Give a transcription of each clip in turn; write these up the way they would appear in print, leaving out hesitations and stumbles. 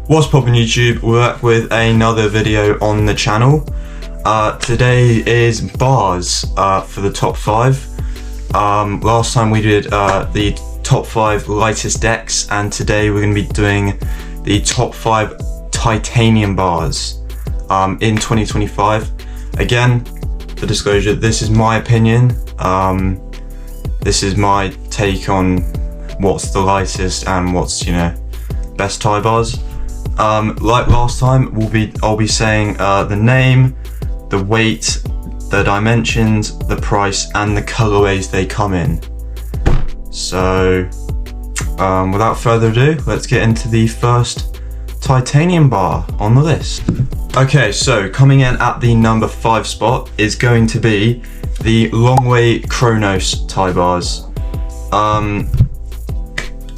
What's poppin' YouTube? We're back with another video on the channel. Today is bars for the top 5. Last time we did the top 5 lightest decks, and today we're going to be doing the top 5 titanium bars in 2025. Again, for disclosure, this is my opinion. This is my take on what's the lightest and what's, best tie bars. Like last time, I'll be saying the name, the weight, the dimensions, the price, and the colorways they come in. So, without further ado, let's get into the first titanium bar on the list. Okay, so coming in at the number 5 spot is going to be the Longway Kronos tie bars.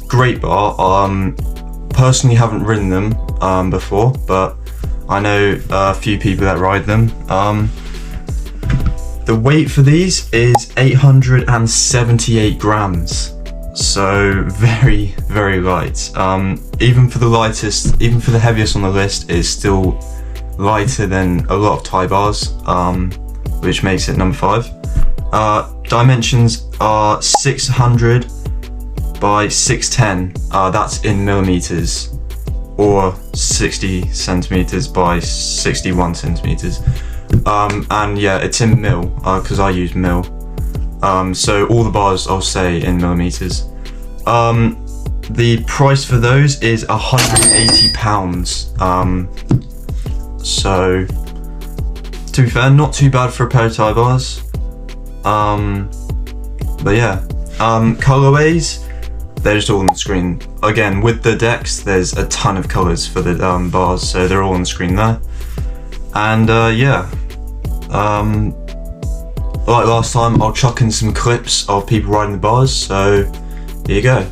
Great bar. Personally haven't ridden them before, but I know a few people that ride them. The weight for these is 878 grams, so very, very light. Even for the lightest, even for the heaviest on the list, it's still lighter than a lot of tie bars, which makes it number 5. Dimensions are 600 by 610, that's in millimeters, or 60 centimeters by 61 centimeters. And yeah, it's in mil, because I use mil. So all the bars I'll say in millimeters. The price for those is £180. So, to be fair, not too bad for a pair of tie bars. But yeah, colorways, they're just all on the screen. Again, with the decks, there's a ton of colors for the bars, so they're all on the screen there. And yeah, like last time, I'll chuck in some clips of people riding the bars, so here you go.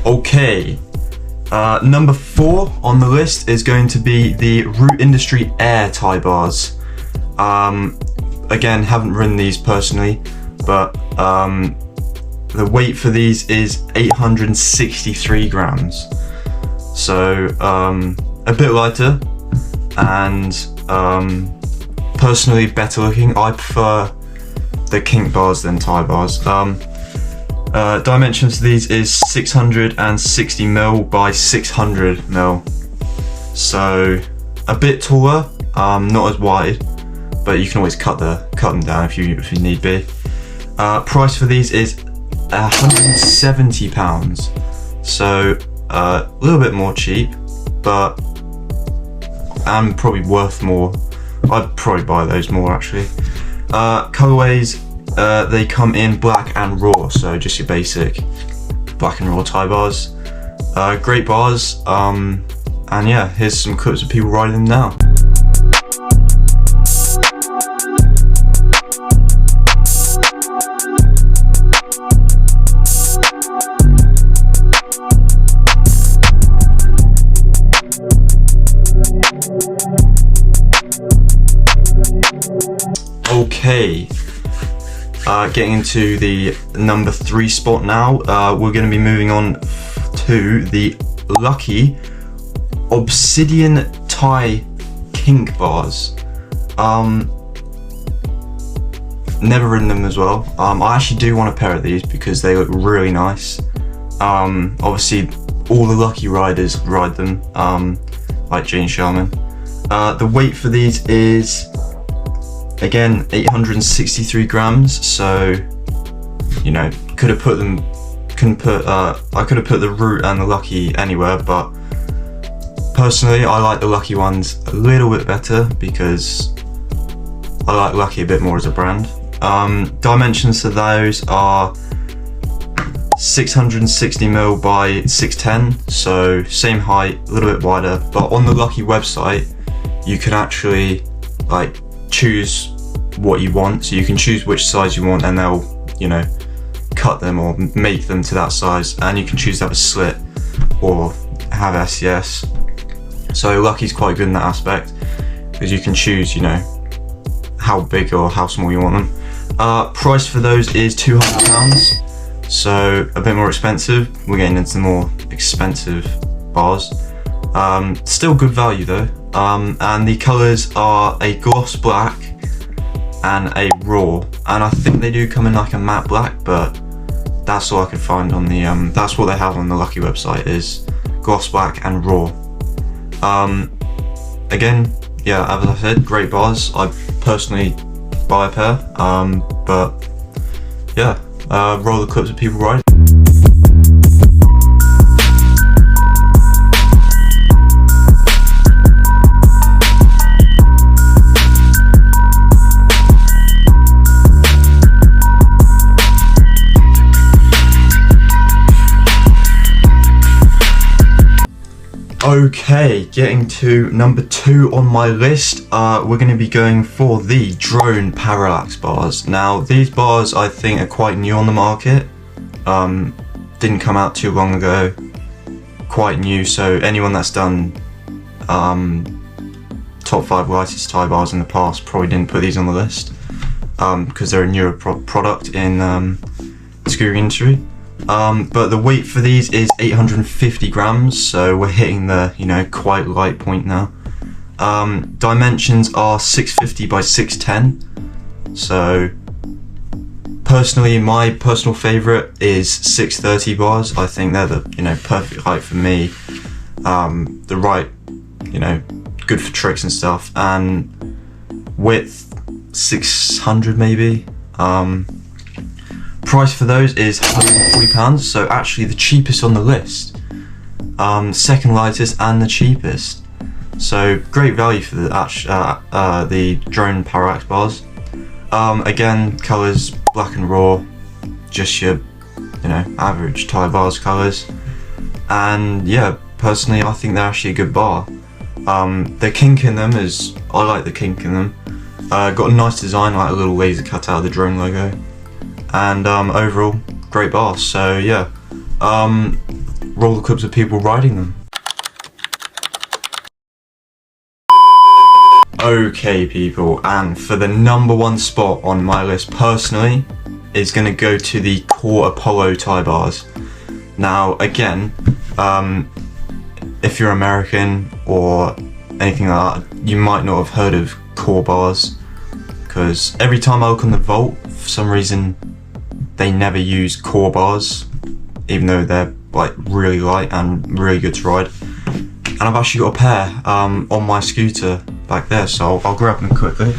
Okay, number 4 on the list is going to be the Root Industry Air tie bars. Again, haven't ridden these personally, but the weight for these is 863 grams. So a bit lighter and personally better looking. I prefer the kink bars than tie bars. Dimensions for these is 660 mil by 600 mil, so a bit taller, not as wide, but you can always cut them down if you need be. Price for these is £170, so a little bit more cheap, but and probably worth more. I'd probably buy those more actually. Colorways. They come in black and raw, so just your basic black and raw tie bars. Great bars, and yeah, here's some clips of people riding them now. Okay. Getting into the number 3 spot now, we're going to be moving on to the Lucky Obsidian Tie Kink bars. Never ridden them as well. I actually do want a pair of these because they look really nice. Obviously, all the Lucky riders ride them, like Jane Sharman. The weight for these is, again, 863 grams, so, could have put them, I could have put the Root and the Lucky anywhere, but personally, I like the Lucky ones a little bit better because I like Lucky a bit more as a brand. Dimensions for those are 660 mil by 610, so same height, a little bit wider, but on the Lucky website, you can actually, choose what you want, so you can choose which size you want and they'll cut them or make them to that size, and you can choose to have a slit. or have SCS. So Lucky's quite good in that aspect, because you can choose, you know, how big or how small you want them. Price for those is £200, so a bit more expensive. We're getting into more expensive bars. Still good value though. And the colours are a gloss black and a raw, and I think they do come in like a matte black, but that's all I could find on the that's what they have on the Lucky website, is gloss black and raw. Again, yeah, as I said, great bars. I personally buy a pair, but yeah, roll the clips of people riding. Okay, getting to number 2 on my list, we're going to be going for the drone Parallax bars. Now, these bars I think are quite new on the market, didn't come out too long ago, quite new, so anyone that's done top 5 lightest Ti bars in the past probably didn't put these on the list, because they're a newer product in the scooter industry. But the weight for these is 850 grams, so we're hitting the, you know, quite light point now. Dimensions are 650 by 610. So personally, my personal favorite is 630 bars. I think they're the, you know, perfect height for me. The right, you know, good for tricks and stuff. And width 600 maybe. Price for those is £140, so actually the cheapest on the list. Second lightest and the cheapest. So great value for the drone Parallax bars. Again, colours black and raw, just your, you know, average Ti bars colours. And yeah, personally I think they're actually a good bar. The kink in them is, I like the kink in them. Got a nice design, like a little laser cut out of the drone logo. And overall, great bars. So yeah, roll the clips of people riding them. Okay people, and for the number 1 spot on my list personally is going to go to the Core Apollo Ti bars. Now again, if you're American or anything like that, you might not have heard of Core bars, because every time I look on the vault, for some reason they never use Core bars, even though they're like really light and really good to ride. And I've actually got a pair on my scooter back there, so I'll grab them quickly.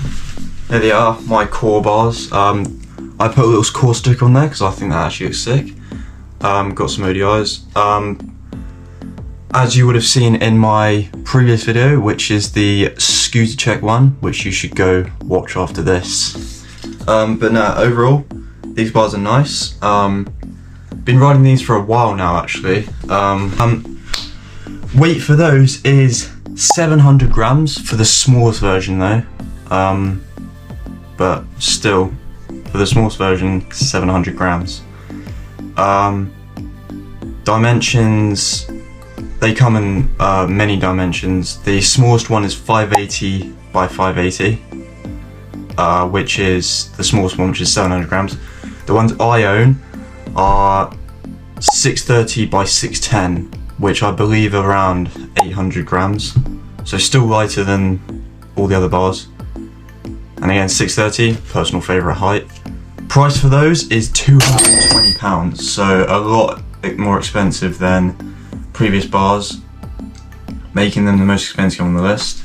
There they are, my Core bars. I put a little Core sticker on there because I think that actually looks sick. Got some ODIs. As you would have seen in my previous video, which is the scooter check one, which you should go watch after this. But no, overall, these bars are nice. Been riding these for a while now actually. Weight for those is 700 grams for the smallest version though. But still, for the smallest version, 700 grams. Dimensions, they come in many dimensions. The smallest one is 580 by 580, which is the smallest one, which is 700 grams. The ones I own are 630 by 610, which I believe are around 800 grams. So still lighter than all the other bars. And again, 630, personal favourite height. Price for those is £220, so a lot more expensive than previous bars, making them the most expensive on the list.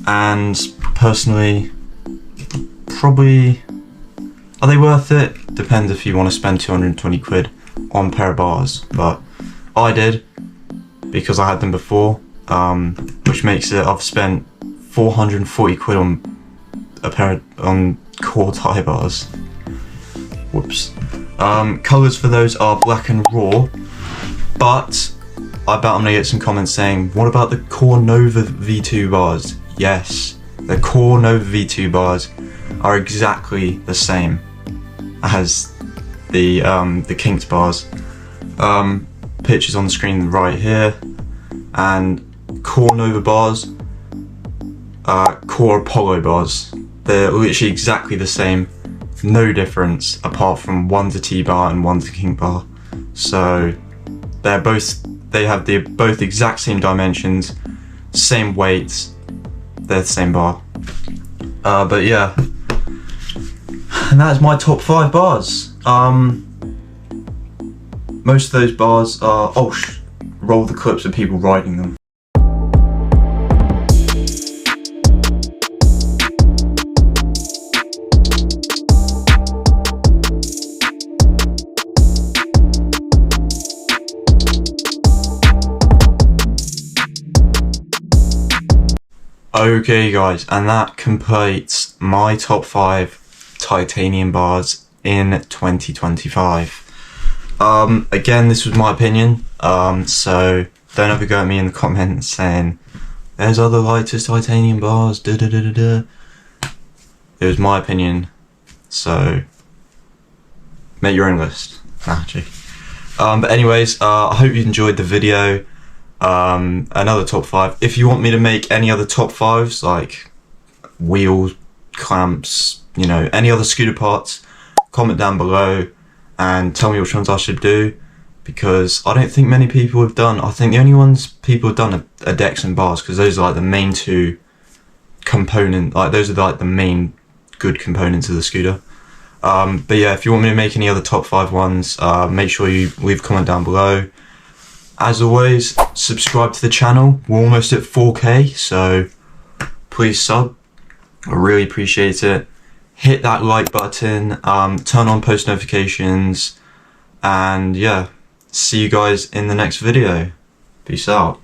And personally, probably, are they worth it? Depends if you want to spend 220 quid on a pair of bars, but I did because I had them before, which makes it, I've spent 440 quid on a pair on Core Ti bars. Whoops. Colours for those are black and raw, but I bet I'm gonna get some comments saying, what about the Core Nova V2 bars? Yes, the Core Nova V2 bars are exactly the same as the Kink Ti bars. pictures on the screen right here, and Core Nova bars, Core Apollo bars. They're literally exactly the same, no difference apart from one's a T-bar and one's a Kink bar. So they have both exact same dimensions, same weights, they're the same bar. But yeah, and that's my top 5 bars. Most of those bars are, roll the clips of people riding them. Okay guys, and that completes my top 5 titanium bars in 2025. Again, this was my opinion, so don't ever go at me in the comments saying there's other lightest titanium bars, It was my opinion, so make your own list. But anyways, I hope you enjoyed the video. Another top 5. If you want me to make any other top 5s, like wheels, clamps, you know, any other scooter parts, comment down below and tell me which ones I should do, because I don't think many people have done. I think the only ones people have done are decks and bars, because those are like the main two those are like the main good components of the scooter. But yeah, if you want me to make any other top 5 ones, make sure you leave a comment down below. As always, subscribe to the channel. We're almost at 4K, so please sub. I really appreciate it. Hit that like button, turn on post notifications, and yeah, see you guys in the next video. Peace out.